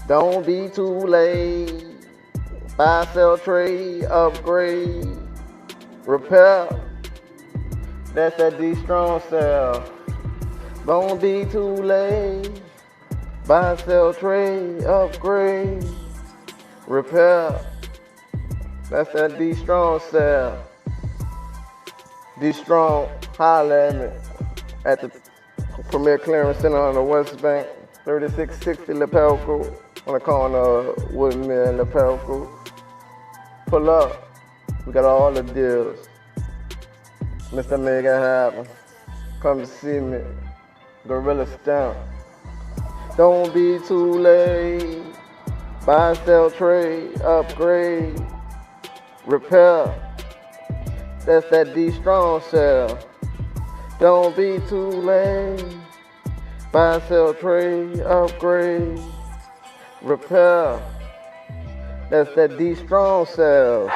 Don't be too late. Buy, sell, trade, upgrade, repair. That's that D strong sell. Don't be too late. Buy, sell, trade, upgrade, repair. That's that D strong sell. D strong, holla at me at the Premier Clearance Center on the West Bank, 3660 Lapelco, on the corner of Woodmere and Lapelco. Pull up. We got all the deals. Mr. Make it happen. Come to see me. GoRealla Stamp. Don't be too late. Buy, sell, trade, upgrade, repair. That's that D strong sell. Don't be too late. Buy, sell, trade, upgrade, repair. That's that D strong sell.